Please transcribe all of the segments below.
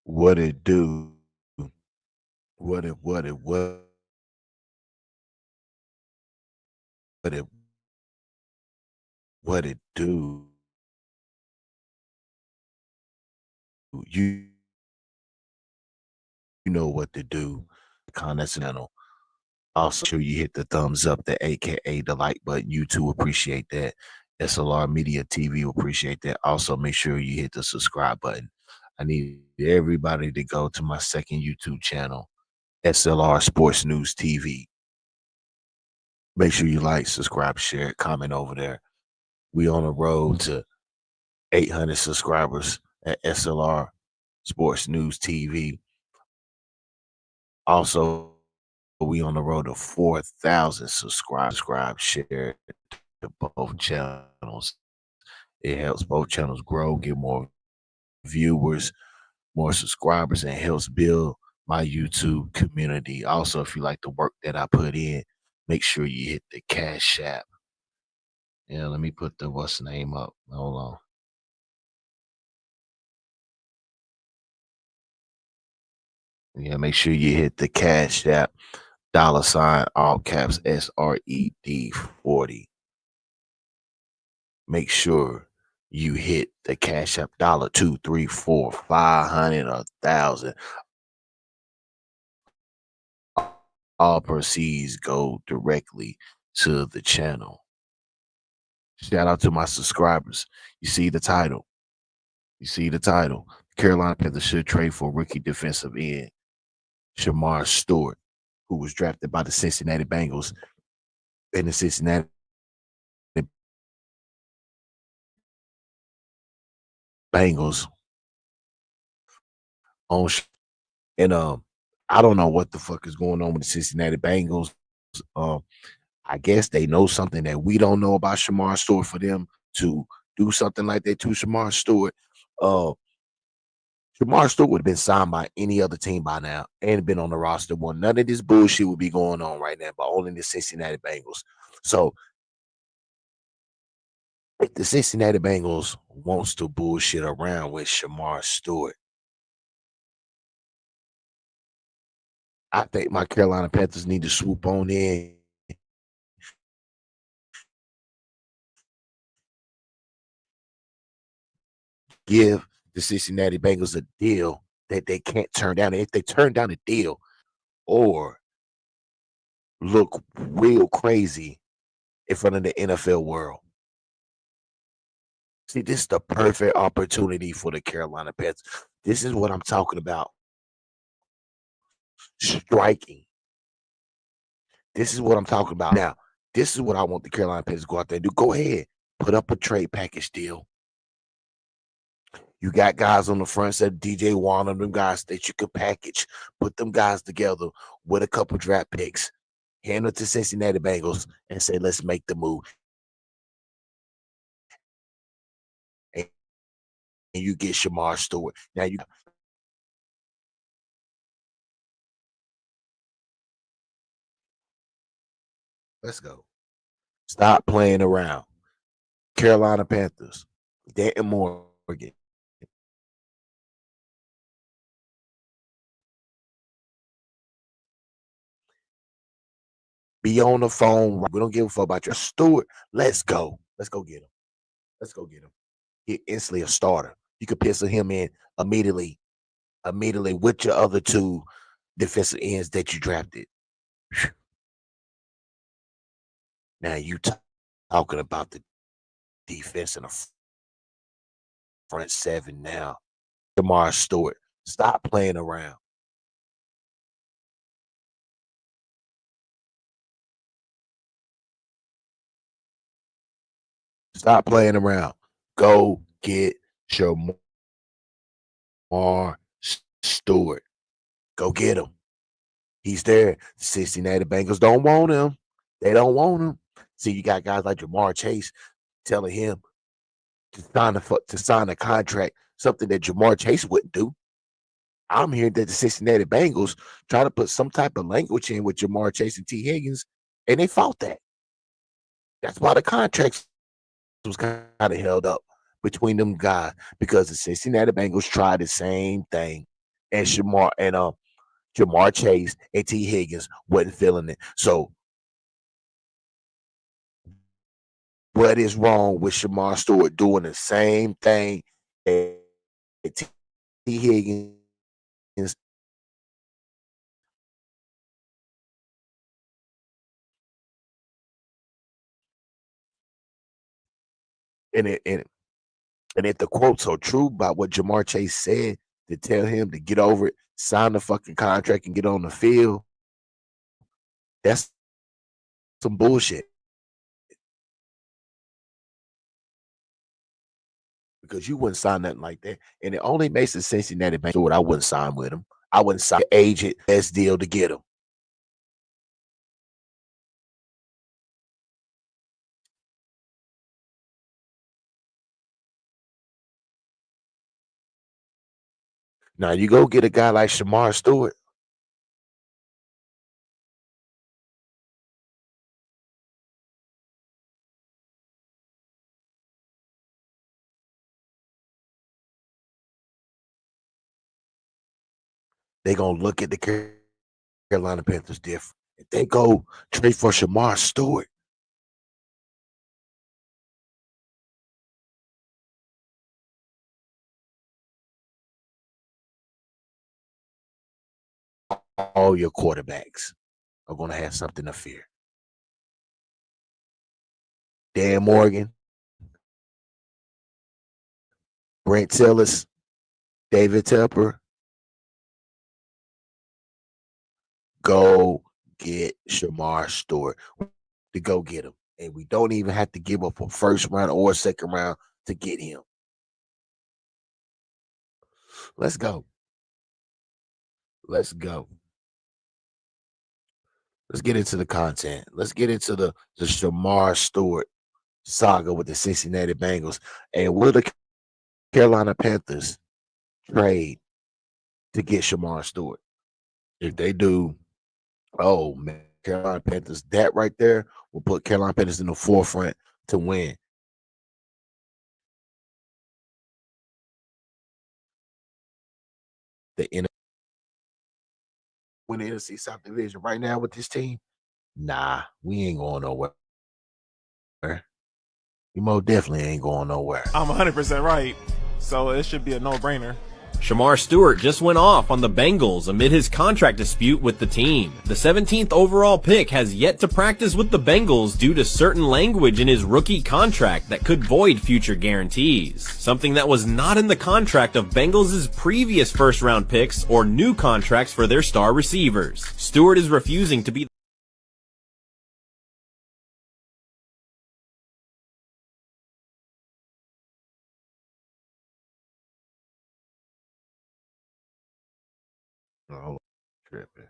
What it do? What it what it do? You know what to do. Channel. Also, sure you hit the thumbs up, the AKA the like button. You too appreciate that. S.L.R Media TV will appreciate that. Also, make sure you hit the subscribe button. I need everybody to go to my second YouTube channel, S.L.R Sports News TV. Make sure you like, subscribe, share, comment over there. We on the road to 800 subscribers at S.L.R Sports News TV. Also, we on the road to 4,000 subscribe, share to both channels. It helps both channels grow, get more viewers, more subscribers, and helps build my YouTube community. Also, if you like the work that I put in, make sure you hit the Cash App. Yeah, let me put the what's the name up. Hold on. Yeah, make sure you hit the Cash App, $ all caps SRED 40. Make sure you hit the Cash App dollar 2, 3, 4, 500, 1,000. All proceeds go directly to the channel. Shout out to my subscribers. You see the title. You see the title. Carolina Panthers should trade for rookie defensive end Shemar Stewart, who was drafted by the Cincinnati Bengals. And the Cincinnati Bengals on and I don't know what the fuck is going on with the Cincinnati Bengals. Um, I guess they know something that we don't know about Shemar Stewart for them to do something like that to Shemar Stewart. Uh, Shemar Stewart would have been signed by any other team by now and been on the roster. Well, none of this bullshit would be going on right now, but only the Cincinnati Bengals. So if the Cincinnati Bengals wants to bullshit around with Shemar Stewart, I think my Carolina Panthers need to swoop on in give the Cincinnati Bengals a deal that they can't turn down. And if they turn down a deal or look real crazy in front of the NFL world. See, this is the perfect opportunity for the Carolina Panthers. This is what I'm talking about. Striking. This is what I'm talking about. Now, this is what I want the Carolina Panthers to go out there and do. Go ahead. Put up a trade package deal. You got guys on the front side, DJ Warner, them guys that you could package. Put them guys together with a couple draft picks. Hand it to Cincinnati Bengals and say, let's make the move. And you get Shemar Stewart. Now you let's go. Stop playing around. Carolina Panthers. Dan Morgan. Be on the phone. We don't give a fuck about your Stewart. Let's go. Let's go get him. Let's go get him. He instantly a starter. You could pencil him in immediately with your other two defensive ends that you drafted. Now you talking about the defense in the front seven now. Shemar Stewart. Stop playing around. Stop playing around. Go get Shemar Stewart. Go get him. He's there. The Cincinnati Bengals don't want him. They don't want him. See, you got guys like Jamar Chase telling him to sign a contract, something that Jamar Chase wouldn't do. I'm hearing that the Cincinnati Bengals try to put some type of language in with Jamar Chase and T. Higgins, and they fought that. That's why the contracts was kind of held up between them guys because the Cincinnati Bengals tried the same thing, and Jamar Chase and T. Higgins wasn't feeling it. So, what is wrong with Shemar Stewart doing the same thing that T. Higgins and if the quotes are true about what Jamar Chase said to tell him to get over it, sign the fucking contract and get on the field, that's some bullshit. Because you wouldn't sign nothing like that. And it only makes the Cincinnati Bengals I wouldn't sign with him. I wouldn't sign the agent best deal to get him. Now you go get a guy like Shemar Stewart. They gonna look at the Carolina Panthers different. If they go trade for Shemar Stewart, all your quarterbacks are gonna have something to fear. Dan Morgan, Brent Tillis, David Tepper, go get Shemar Stewart to go get him. And we don't even have to give up a first round or a second round to get him. Let's go. Let's go. Let's get into the content. Let's get into the Shemar Stewart saga with the Cincinnati Bengals. And will the Carolina Panthers trade to get Shemar Stewart? If they do, oh man, Carolina Panthers, that right there will put Carolina Panthers in the forefront to win. The win the NFC South Division right now with this team. Nah, we ain't going nowhere. We most definitely ain't going nowhere. I'm 100% right. so it should be a no-brainer. Shemar Stewart just went off on the Bengals amid his contract dispute with the team. The 17th overall pick has yet to practice with the Bengals due to certain language in his rookie contract that could void future guarantees. Something that was not in the contract of Bengals' previous first-round picks or new contracts for their star receivers. Stewart is refusing to be Oh, tripping.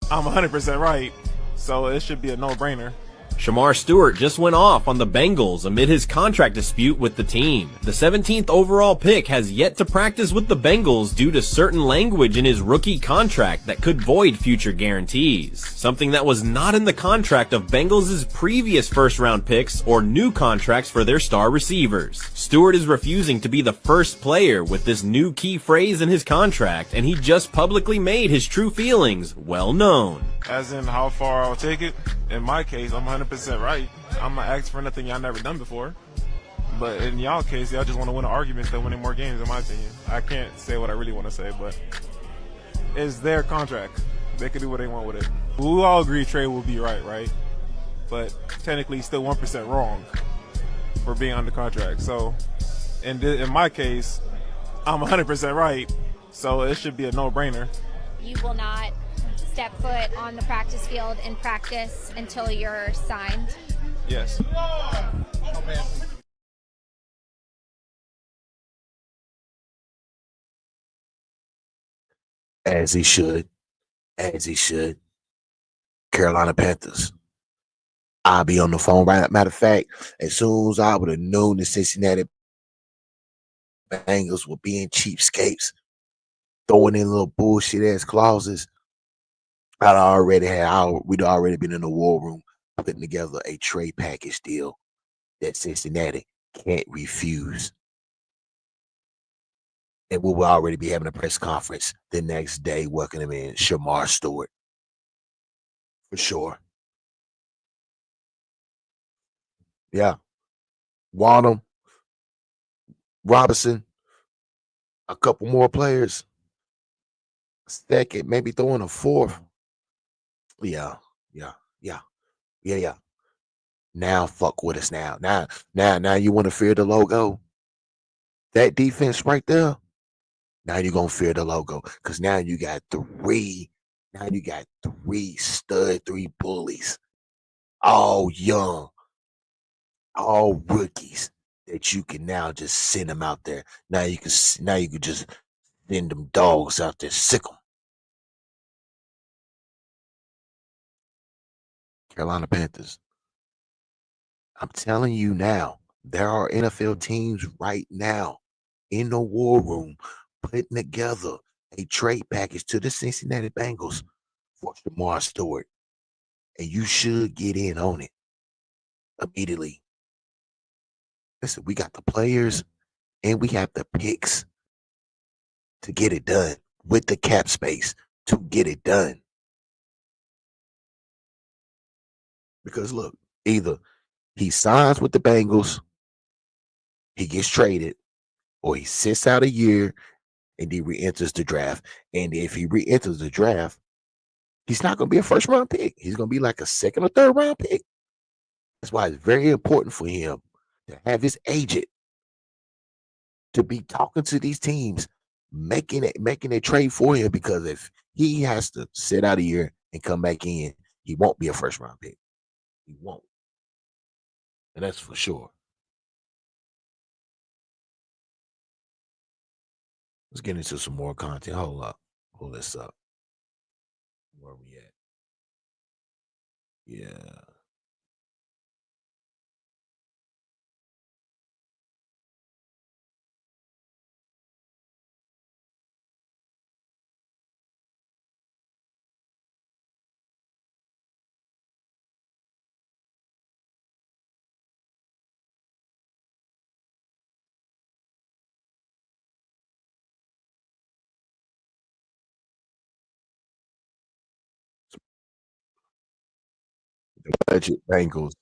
I'm 100% right, so it should be a no-brainer. Shemar Stewart just went off on the Bengals amid his contract dispute with the team. The 17th overall pick has yet to practice with the Bengals due to certain language in his rookie contract that could void future guarantees. Something that was not in the contract of Bengals' previous first-round picks or new contracts for their star receivers. Stewart is refusing to be the first player with this new key phrase in his contract, and he just publicly made his true feelings well known. As in how far I'll take it. In my case, I'm 100% right. I'm gonna ask for nothing y'all never done before. But in y'all case, y'all just want to win an argument instead of winning more games, in my opinion. I can't say what I really want to say, but it's their contract. They can do what they want with it. We all agree Trey will be right? But technically, he's still 1% wrong for being under contract. So, in my case, I'm 100% right. So it should be a no-brainer. You will not step foot on the practice field in practice until you're signed. Yes. As he should. As he should. Carolina Panthers. I'll be on the phone right. Matter of fact, as soon as I would have known the Cincinnati Bengals were being cheapskates, throwing in little bullshit ass clauses, we'd already been in the war room putting together a trade package deal that Cincinnati can't refuse. And we will already be having a press conference the next day welcoming in Shemar Stewart. For sure. Yeah. Wanham, Robinson, a couple more players. Second, maybe throwing a fourth. Yeah, yeah, yeah, yeah. Now fuck with us now. Now you want to fear the logo? That defense right there. Now you're gonna fear the logo. Cause now you got three stud, three bullies, all young, all rookies that you can now just send them out there. Now you can just send them dogs out there, sick them. Carolina Panthers. I'm telling you now, there are NFL teams right now in the war room putting together a trade package to the Cincinnati Bengals for Shemar Stewart. And you should get in on it immediately. Listen, we got the players and we have the picks to get it done with the cap space to get it done. Because look, either he signs with the Bengals, he gets traded, or he sits out a year and he re-enters the draft. And if he re-enters the draft, he's not going to be a first round pick. He's going to be like a second or third round pick. That's why it's very important for him to have his agent to be talking to these teams, making a trade for him. Because if he has to sit out a year and come back in, he won't be a first round pick. He won't, and that's for sure. Let's get into some more content. Hold up, pull this up. Where we at? Yeah. Budget Bengals.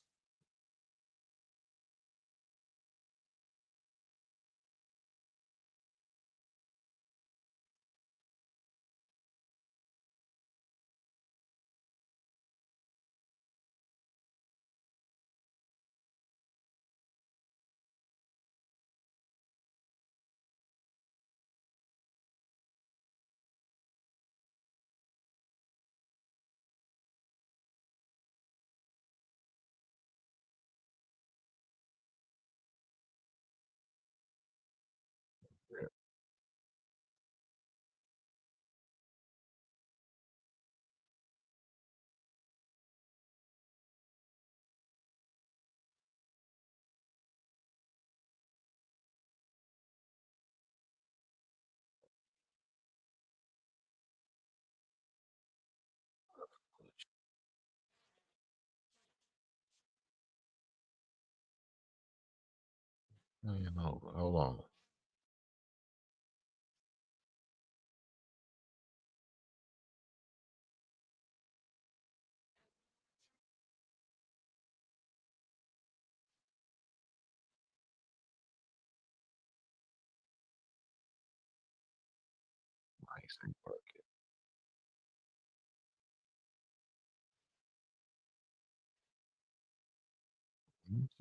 Man, hold on. Nice and work it.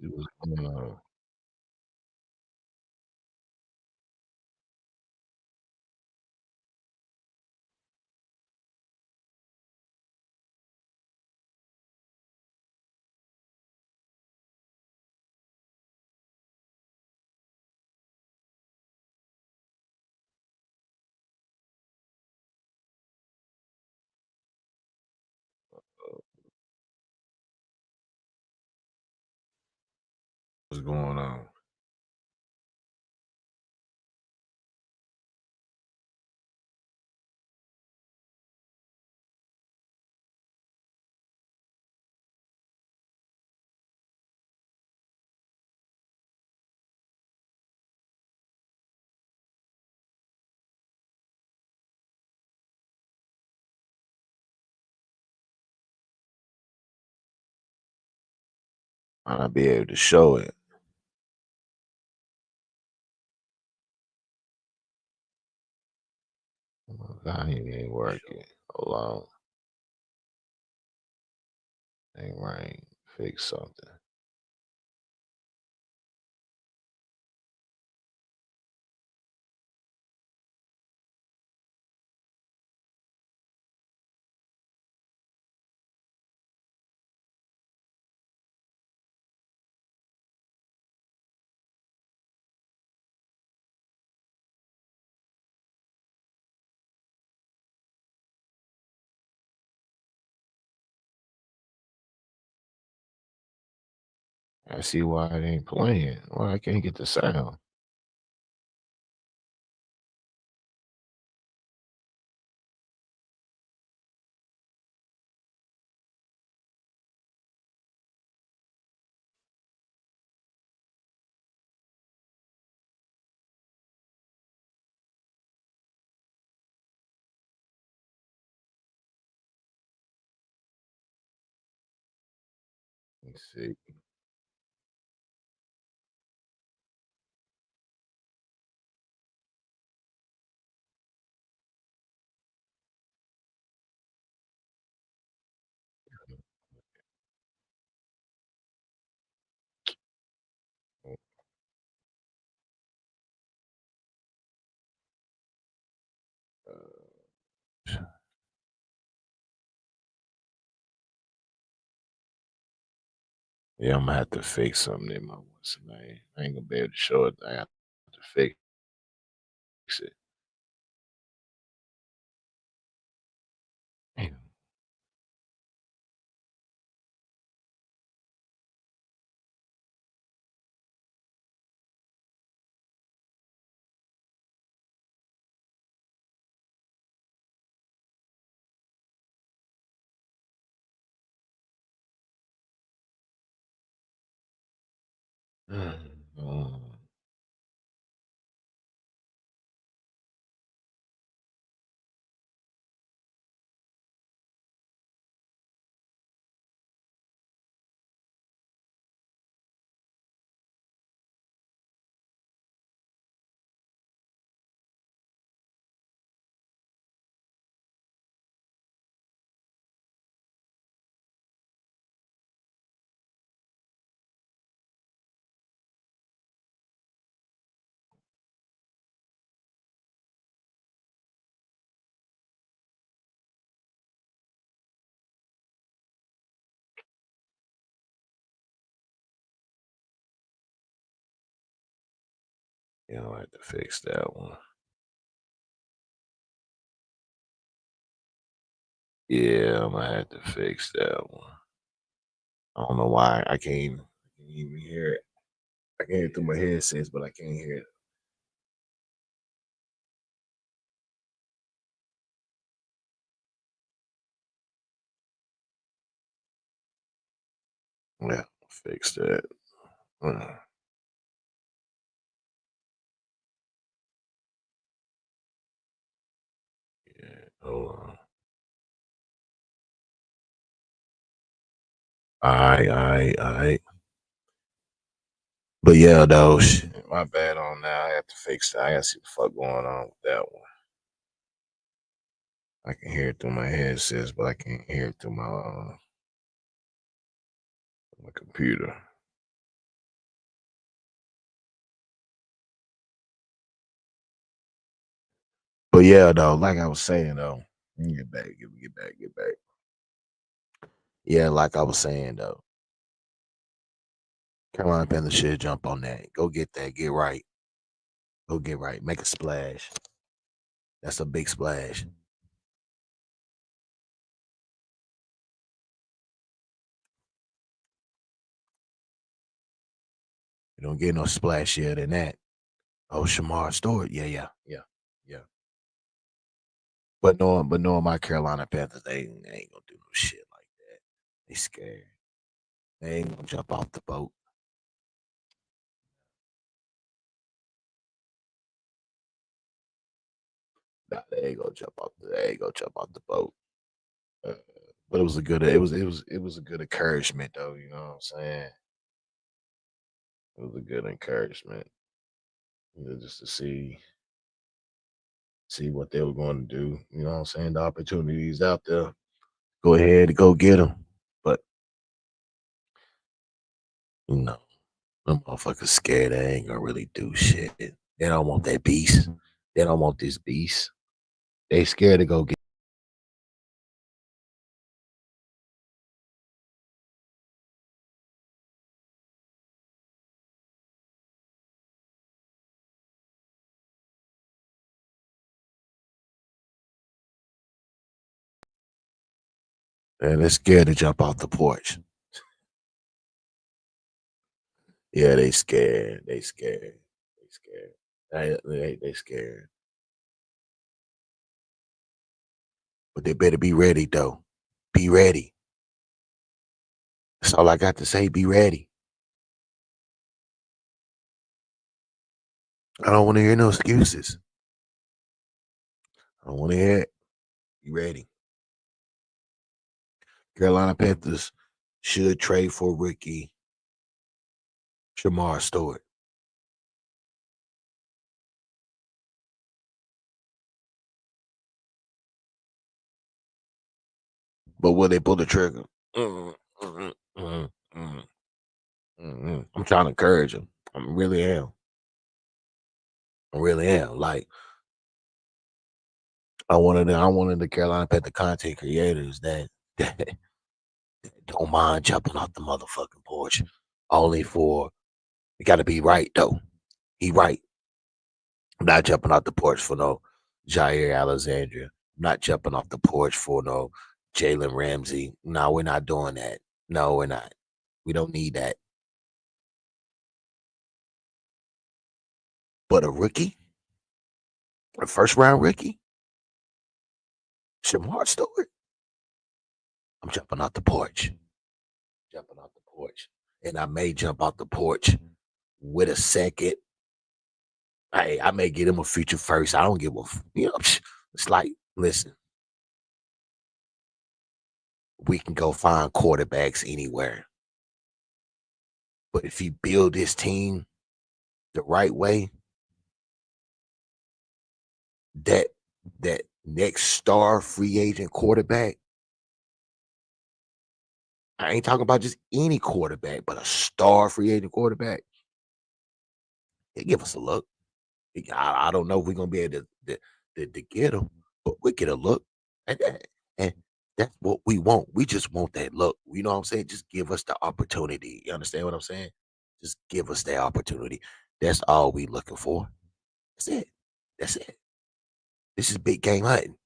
See what's going on. What's going on? Might not be able to show it. I ain't working. Hold on. Ain't right. Fix something. I see why it ain't playing. Why I can't get the sound. Let's see. Yeah, I'm gonna have to fix something in my voice tonight. I ain't gonna be able to show it. I have to fix it. Damn. Mm. Yeah, I'll have to fix that one. Yeah, I'm gonna have to fix that one. I don't know why I can't even hear it. I can hear it through my headsets, but I can't hear it. Yeah, fix that. Uh, Hold on. All right. But yeah, though, shit, my bad on that. I have to fix that. I gotta see what the fuck going on with that one. I can hear it through my headsets, but I can't hear it through my computer. But yeah, though, like I was saying, though, get back. Yeah, like I was saying, though, Carolina Panthers should jump on that. Go get that. Get right. Go get right. Make a splash. That's a big splash. You don't get no splashier than that. Oh, Shemar Stewart. Yeah. But knowing my Carolina Panthers, they ain't gonna do no shit like that. They scared. They ain't gonna jump off the boat. Nah, they ain't gonna jump off. They ain't gonna jump off the boat. Uh, but it was a good. It was a good encouragement, though. You know what I'm saying? It was a good encouragement, just to see what they were going to do. You know what I'm saying? The opportunities out there. Go ahead and go get them. But you know, them motherfuckers scared they ain't gonna really do shit. They don't want that beast. They don't want this beast. They scared to go get. And they're scared to jump off the porch. Yeah, they scared. They scared. They scared. They scared. But they better be ready, though. Be ready. That's all I got to say. Be ready. I don't want to hear no excuses. I don't want to hear it. Be ready. Carolina Panthers should trade for rookie Shemar Stewart. But will they pull the trigger? Mm, mm, mm, mm, I'm trying to encourage them. I really am. I really am. Like I wanted the Carolina Panther content creators that don't mind jumping off the motherfucking porch. Only for it got to be right though. He right. I'm not jumping off the porch for no Jair Alexandria. I'm not jumping off the porch for no Jalen Ramsey. No, we're not doing that. No, we're not. We don't need that. But a rookie, a first round rookie, Shemar Stewart. I'm jumping off the porch. Jumping off the porch. And I may jump off the porch with a second. I may get him a future first. I don't give a it's like, listen, we can go find quarterbacks anywhere. But if you build this team the right way, that that next star free agent quarterback, I ain't talking about just any quarterback, but a star free agent quarterback, they give us a look. I don't know if we're gonna be able to get them, but we get a look, and that's what we want. We just want that look. You know what I'm saying? Just give us the opportunity. You understand what I'm saying? Just give us that opportunity. That's all we looking for. That's it. That's it. This is big game hunting.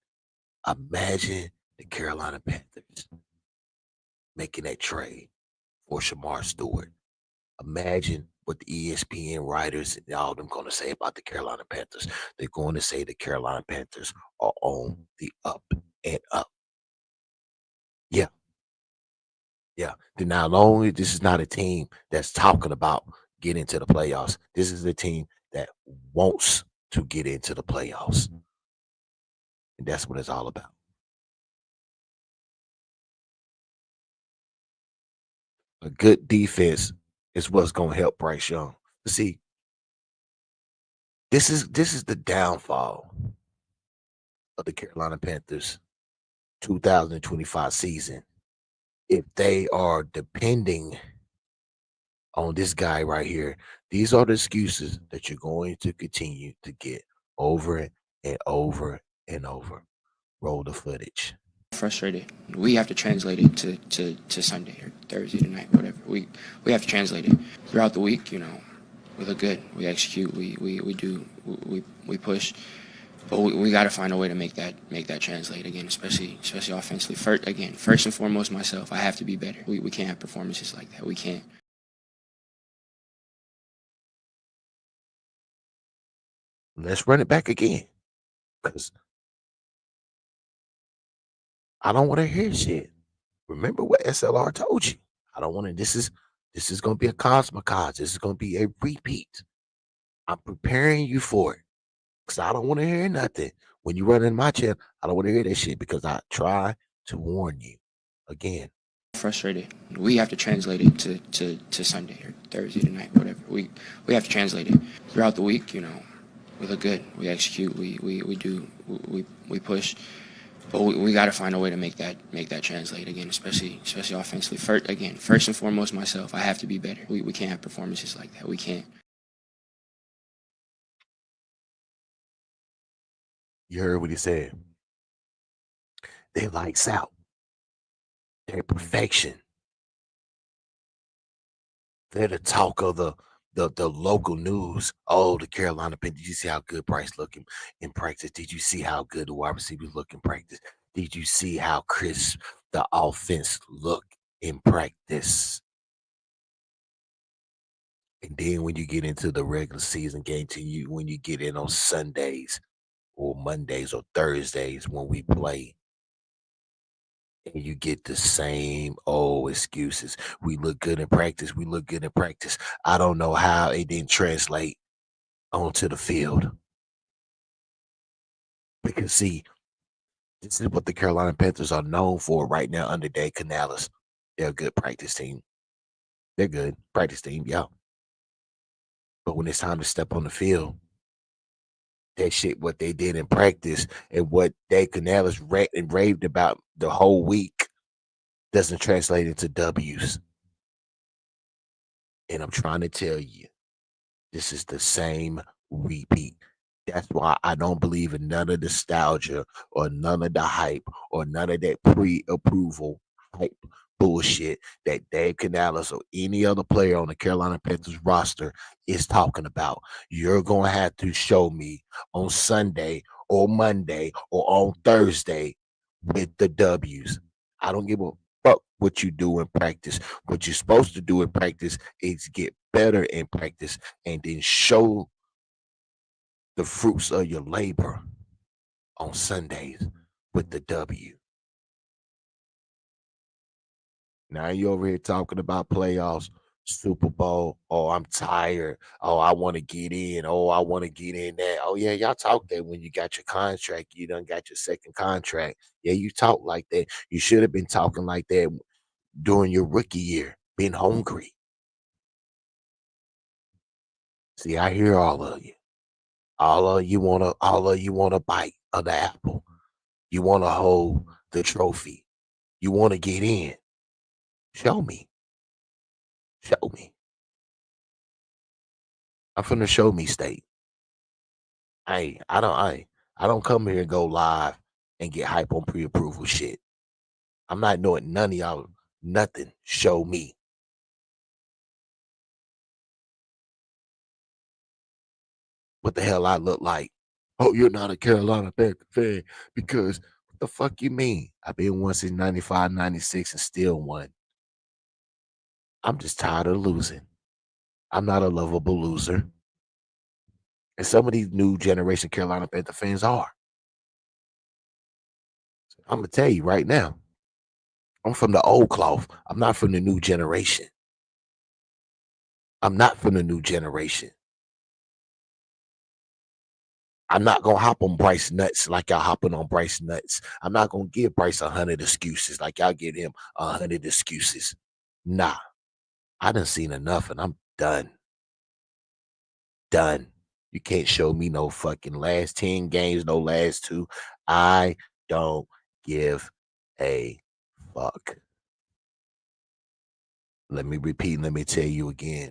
Imagine the Carolina Panthers making that trade for Shemar Stewart. Imagine what the ESPN writers and all them going to say about the Carolina Panthers. They're going to say the Carolina Panthers are on the up and up. Yeah, yeah. Then not only this is not a team that's talking about getting to the playoffs. This is a team that wants to get into the playoffs. And that's what it's all about. A good defense is what's going to help Bryce Young. See, this is the downfall of the Carolina Panthers 2025 season. If they are depending on this guy right here, these are the excuses that you're going to continue to get over and over and over. Roll the footage. Frustrated. We have to translate it to Sunday or Thursday tonight, whatever. We have to translate it throughout the week. We look good. We execute. We push. But we got to find a way to make that translate again, especially offensively. First and foremost, myself. I have to be better. We can't have performances like that. We can't. Let's run it back again, because I don't want to hear shit. Remember what S.L.R told you. I don't want to. This is going to be a cosmocause. This is going to be a repeat. I'm preparing you for it, because I don't want to hear nothing. When you run in my channel, I don't want to hear that shit, because I try to warn you. Again. Frustrated. We have to translate it to Sunday or Thursday tonight, whatever. We have to translate it throughout the week. We look good. We execute. We push. But we got to find a way to make that translate again, especially offensively. First and foremost, myself. I have to be better. We can't have performances like that. We can't. You heard what he said. They lights out. They're perfection. They're the talk of the local news. Oh, the Carolina Panthers. Did you see how good Bryce looking in practice? Did you see how good the wide receivers look in practice? Did you see how crisp the offense look in practice? And then when you get into the regular season game, when you get in on Sundays or Mondays or Thursdays when we play, and you get the same old excuses. We look good in practice. We look good in practice. I don't know how it didn't translate onto the field. Because, see, this is what the Carolina Panthers are known for right now under Dave Canales. They're a good practice team. They're good practice team, yeah. But when it's time to step on the field, that shit, what they did in practice and what Dave Canales raved about the whole week doesn't translate into W's. And I'm trying to tell you, this is the same repeat. That's why I don't believe in none of the nostalgia or none of the hype or none of that pre-approval hype bullshit that Dave Canales or any other player on the Carolina Panthers roster is talking about. You're going to have to show me on Sunday or Monday or on Thursday with the W's. I don't give a fuck what you do in practice. What you're supposed to do in practice is get better in practice and then show the fruits of your labor on Sundays with the W. Now you over here talking about playoffs, Super Bowl. Oh, I'm tired. Oh, I want to get in. Oh, I want to get in that. Oh, yeah, y'all talk that when you got your contract. You done got your second contract. Yeah, you talk like that. You should have been talking like that during your rookie year, being hungry. See, I hear all of you. All of you want a bite of the apple. You want to hold the trophy. You want to get in. Show me. Show me. I'm from the show me state. I don't come here and go live and get hype on pre-approval shit. I'm not knowing none of y'all nothing. Show me. What the hell I look like? Oh, you're not a Carolina Panther fan because what the fuck you mean? I've been one since 95, 96 and still won. I'm just tired of losing. I'm not a lovable loser. And some of these new generation Carolina Panther fans are. I'm going to tell you right now, I'm from the old cloth. I'm not from the new generation. I'm not from the new generation. I'm not going to hop on Bryce nuts like y'all hopping on Bryce nuts. I'm not going to give Bryce 100 excuses like y'all give him 100 excuses. Nah, I done seen enough and I'm done. Done. You can't show me no fucking last 10 games, no last 2. I don't give a fuck. Let me repeat, let me tell you again.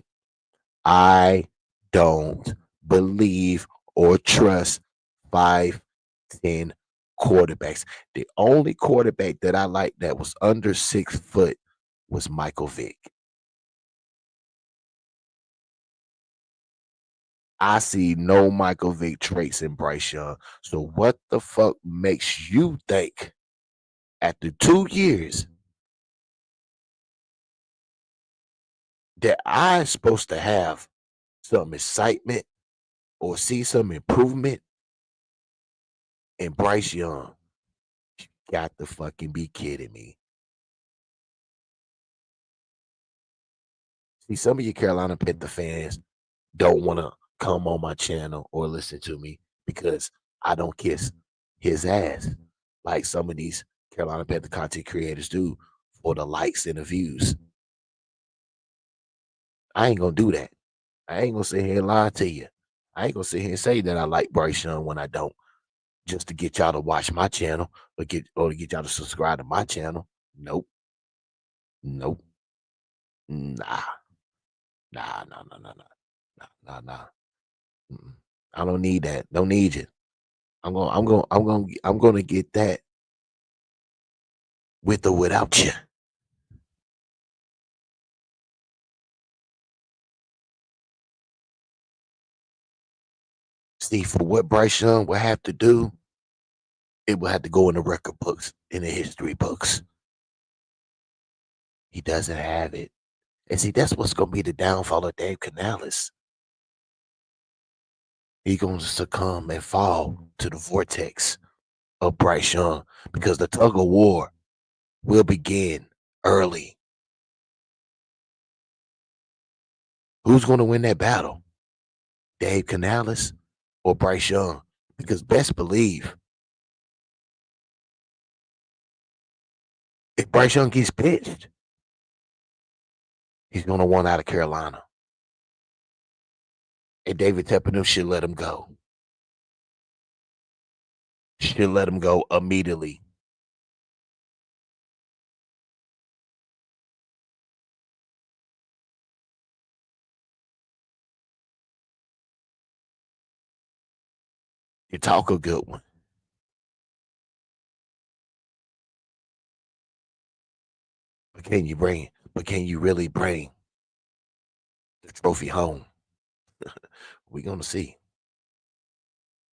I don't believe or trust 5'10" quarterbacks. The only quarterback that I liked that was under 6 foot was Michael Vick. I see no Michael Vick traits in Bryce Young. So what the fuck makes you think after 2 years that I'm supposed to have some excitement or see some improvement in Bryce Young? You got to fucking be kidding me. See, some of you Carolina Panther fans don't want to come on my channel or listen to me because I don't kiss his ass like some of these Carolina Panther content creators do for the likes and the views. I ain't gonna do that. I ain't gonna sit here and lie to you. I ain't gonna sit here and say that I like Bryce Young when I don't, just to get y'all to watch my channel or to get y'all to subscribe to my channel. Nope. Nope. Nah. I don't need that. Don't need you. I'm gonna get that with or without you. See, for what Bryce Young will have to do, it will have to go in the record books, in the history books. He doesn't have it. And see, that's what's gonna be the downfall of Dave Canales. He's gonna succumb and fall to the vortex of Bryce Young because the tug of war will begin early. Who's gonna win that battle? Dave Canales or Bryce Young? Because best believe, if Bryce Young gets pitched, he's gonna want out of Carolina. And David Tepper should let him go. Should let him go immediately. You talk a good one. But can you really bring the trophy home? We're gonna see.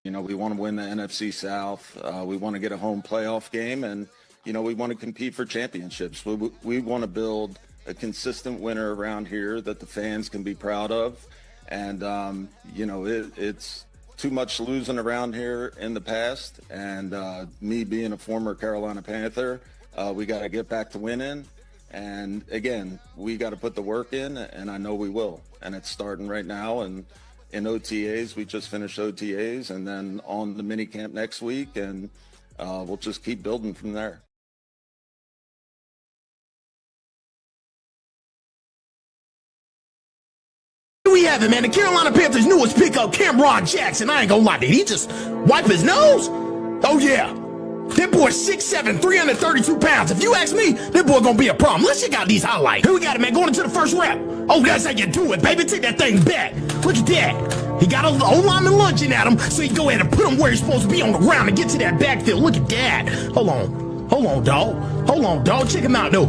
You know, we want to win the NFC South. We want to get a home playoff game, and you know, we want to compete for championships. We want to build a consistent winner around here that the fans can be proud of. And you know, it's too much losing around here in the past. And me being a former Carolina Panther, we got to get back to winning. And again, we got to put the work in, and I know we will. And it's starting right now. And in OTAs, we just finished OTAs, and then on the mini camp next week, and we'll just keep building from there. Here we have it, man. The Carolina Panthers' newest pickup, Cameron Jackson. I ain't gonna lie, did he just wipe his nose? Oh, yeah. That boy's 6'7", 332 pounds. If you ask me, that boy gonna be a problem. Let's check out these highlights. Here we got it, man, going into the first rep. Oh, that's how you do it, baby. Take that thing back. Look at that. He got a O-lineman lunging at him, so he go ahead and put him where he's supposed to be on the ground and get to that backfield. Look at that. Hold on, dog. Check him out, though,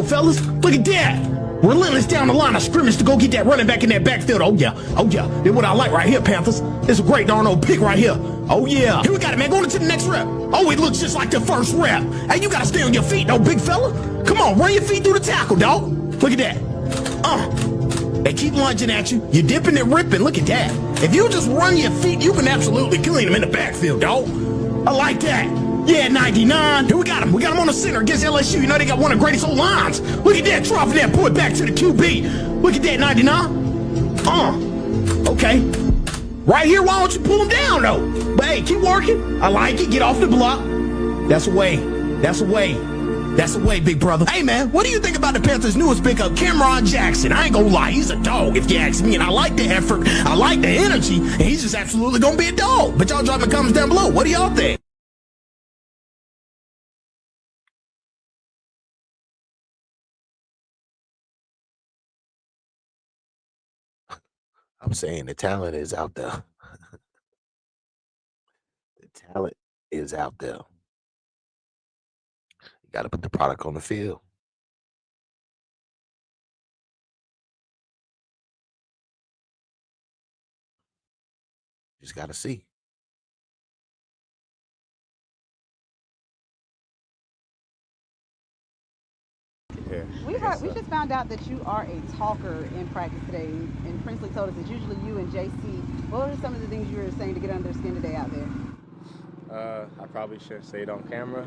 fellas. Look at that. Relentless down the line of scrimmage to go get that running back in that backfield. Oh, yeah. That's what I like right here, Panthers. It's a great darn old pick right here. Oh, yeah. Here we got it, man. Going into the next rep. Oh, it looks just like the first rep. Hey, you got to stay on your feet, though, big fella. Come on, run your feet through the tackle, dog. Look at that. They keep lunging at you. You're dipping and ripping. Look at that. If you just run your feet, you can absolutely clean them in the backfield, dog. I like that. Yeah, 99. Here we got him. We got him on the center against LSU. You know they got one of the greatest old lines. Look at that, dropping that boy back to the QB. Look at that, 99. Okay. Right here, why don't you pull him down, though? But hey, keep working. I like it. Get off the block. That's a way. That's a way. That's a way, big brother. Hey, man, what do you think about the Panthers' newest pickup, Cameron Jackson? I ain't gonna lie, he's a dog, if you ask me, and I like the effort, I like the energy, and he's just absolutely gonna be a dog. But y'all drop the comments down below. What do y'all think? I'm saying the talent is out there. The talent is out there. You got to put the product on the field. Just got to see. Yeah. We just found out that you are a talker in practice today, and Princely told us it's usually you and JC. What are some of the things you were saying to get under their skin today out there? I probably shouldn't say it on camera.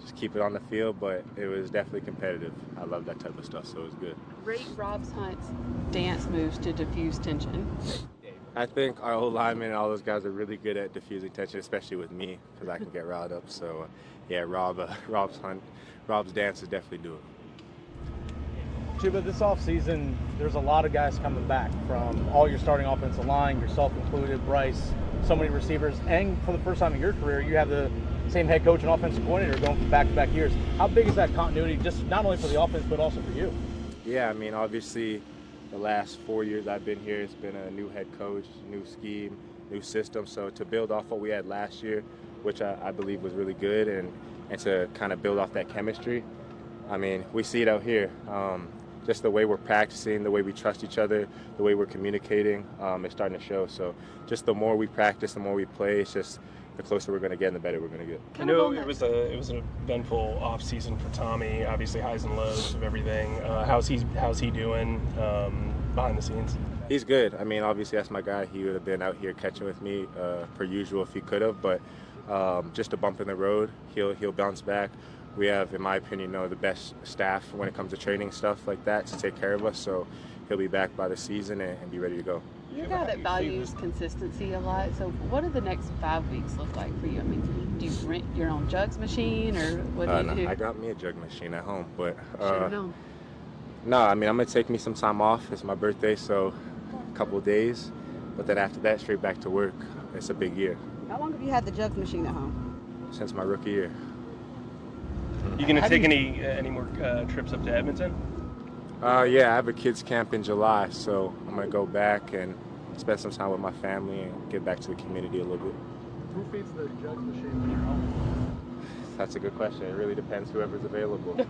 Just keep it on the field, but it was definitely competitive. I love that type of stuff, so it was good. Rate Rob Hunt's dance moves to diffuse tension. I think our whole linemen and all those guys are really good at diffusing tension, especially with me, because I can get riled up. So, yeah, Rob's dance is definitely doing. Chuba, this offseason, there's a lot of guys coming back from all your starting offensive line, yourself included, Bryce, so many receivers, and for the first time in your career, you have the same head coach and offensive coordinator going for back-to-back years. How big is that continuity, just not only for the offense, but also for you? Yeah, I mean, obviously, the last 4 years I've been here, it's been a new head coach, new scheme, new system. So to build off what we had last year, which I believe was really good, and to kind of build off that chemistry, I mean, we see it out here. Just the way we're practicing, the way we trust each other, the way we're communicating, it's starting to show. So just the more we practice, the more we play, it's just the closer we're going to get and the better we're going to get. I know it was an eventful off season for Tommy, obviously highs and lows of everything. How's he doing behind the scenes? He's good. I mean, obviously that's my guy. He would have been out here catching with me per usual if he could have, but just a bump in the road, he'll bounce back. We have, in my opinion, the best staff when it comes to training stuff like that to take care of us. So he'll be back by the season and be ready to go. You're a guy that values consistency a lot. So what do the next 5 weeks look like for you? I mean, do you rent your own jugs machine, or what do you do? I got me a jug machine at home, but Should've known. no, I mean, I'm gonna take me some time off. It's my birthday, so a couple of days. But then after that, straight back to work. It's a big year. How long have you had the jugs machine at home? Since my rookie year. You gonna take any more trips up to Edmonton? Yeah, I have a kids camp in July, so I'm gonna go back and spend some time with my family and get back to the community a little bit. Who feeds the jugs machine when you're home? That's a good question. It really depends whoever's available. So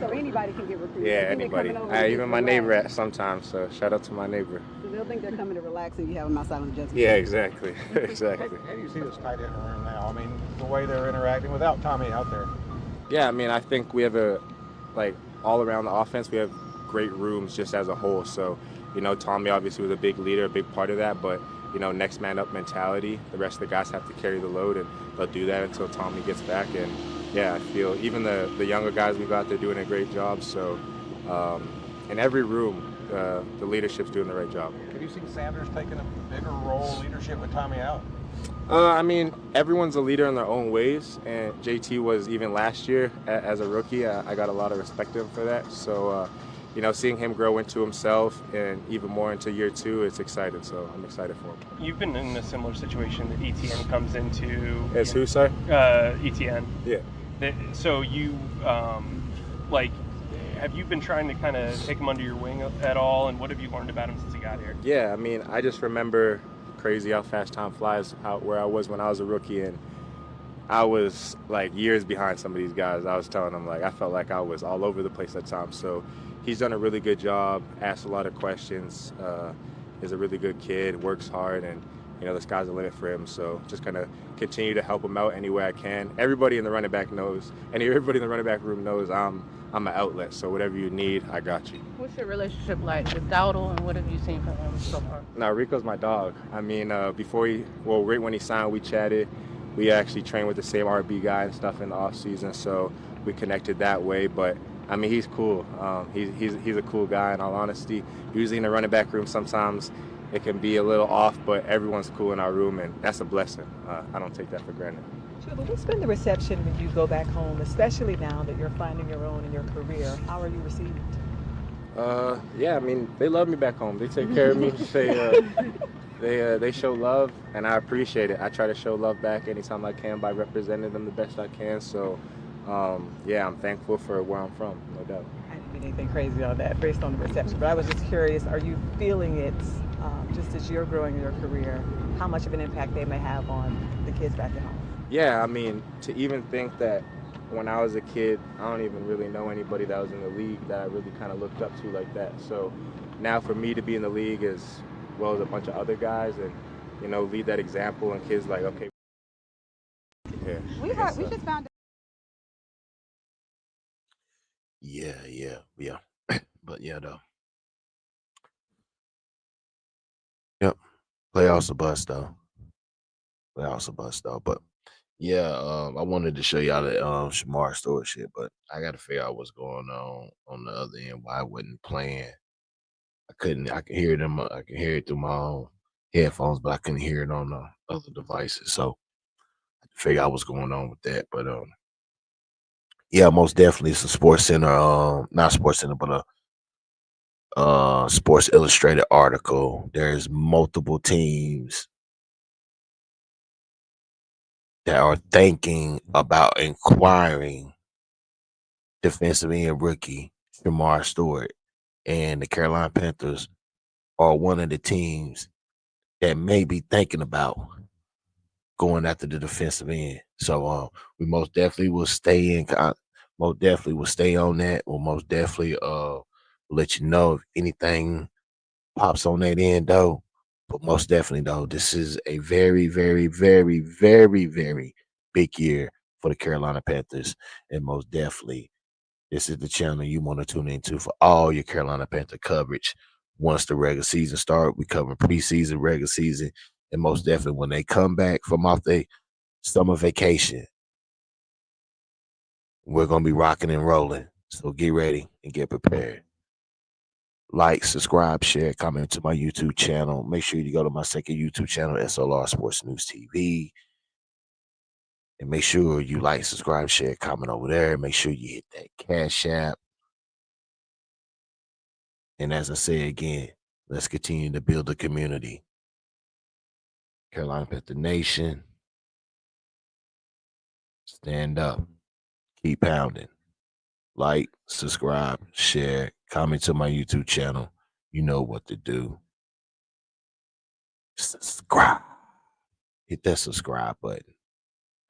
anybody can get recruited? Yeah, anybody. Even my neighbor sometimes, so shout out to my neighbor. So they'll think they're coming to relax and you have them outside on the jugs machine. Yeah, exactly. Exactly. How do you see this tight end room now? I mean, the way they're interacting without Tommy out there. Yeah, I mean, I think we have all around the offense, we have great rooms just as a whole. So, Tommy obviously was a big leader, a big part of that, but, next man up mentality. The rest of the guys have to carry the load, and they'll do that until Tommy gets back. And, yeah, I feel even the younger guys we got, they're doing a great job. So, in every room, the leadership's doing the right job. Could you see Sanders taking a bigger role leadership with Tommy out? I mean, everyone's a leader in their own ways, and JT was even last year as a rookie. I got a lot of respect to him for that. So, seeing him grow into himself and even more into year 2, it's exciting. So I'm excited for him. You've been in a similar situation that ETN comes into. As who, sorry? ETN. Yeah. So you, have you been trying to kind of take him under your wing at all, and what have you learned about him since he got here? Yeah, I mean, I just remember crazy how fast time flies, where I was when I was a rookie, and I was years behind some of these guys. I was telling them I felt like I was all over the place at times. So he's done a really good job, asked a lot of questions, is a really good kid, works hard, and the sky's the limit for him. So just gonna continue to help him out any way I can. Everybody in the running back knows, and everybody in the running back room knows I'm an outlet. So whatever you need, I got you. What's your relationship like with Dowdle, and what have you seen from him so far? No, Rico's my dog. I mean, right when he signed, we chatted. We actually trained with the same RB guy and stuff in the off season, so we connected that way. But I mean, he's cool. He's a cool guy. In all honesty, usually in the running back room, sometimes it can be a little off, but everyone's cool in our room, and that's a blessing. I don't take that for granted. Chuba, what's been the reception when you go back home, especially now that you're finding your own in your career? How are you received? Yeah, I mean, they love me back home. They take care of me. They show love, and I appreciate it. I try to show love back anytime I can by representing them the best I can. So, yeah, I'm thankful for where I'm from, no doubt. I didn't mean anything crazy on that based on the reception, but I was just curious, are you feeling it just as you're growing in your career, how much of an impact they may have on the kids back at home? Yeah, I mean, to even think that when I was a kid, I don't even really know anybody that was in the league that I really kind of looked up to like that. So now for me to be in the league as well as a bunch of other guys and, you know, lead that example and kids like, okay. Yeah. We just found out. Yeah. But yeah, though. Yep. Playoffs a bust though. But yeah, I wanted to show y'all that Shemar Stewart shit, but I gotta figure out what's going on the other end, why I wasn't playing. I could hear them, I could hear it through my own headphones, but I couldn't hear it on the other devices. So I had to figure out what's going on with that. But yeah, most definitely it's a Sports Center, not Sports Center, but a Sports Illustrated article. There's multiple teams that are thinking about inquiring defensive end rookie Shemar Stewart, and the Carolina Panthers are one of the teams that may be thinking about going after the defensive end. So we most definitely will stay most definitely will stay on that. We'll most definitely let you know if anything pops on that end though. But most definitely though, this is a very, very, very, very, very big year for the Carolina Panthers. And most definitely, this is the channel you want to tune into for all your Carolina Panther coverage. Once the regular season starts, we cover preseason, regular season, and most definitely when they come back from off their summer vacation, we're going to be rocking and rolling. So get ready and get prepared. Like, subscribe, share, comment to my YouTube channel. Make sure you go to my second YouTube channel, S.L.R Sports News TV. And make sure you like, subscribe, share, comment over there. Make sure you hit that Cash App. And as I say again, let's continue to build a community. Carolina Panther Nation, stand up. Keep pounding. Like, subscribe, share, comment to my YouTube channel. You know what to do. Subscribe. Hit that subscribe button.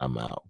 I'm out.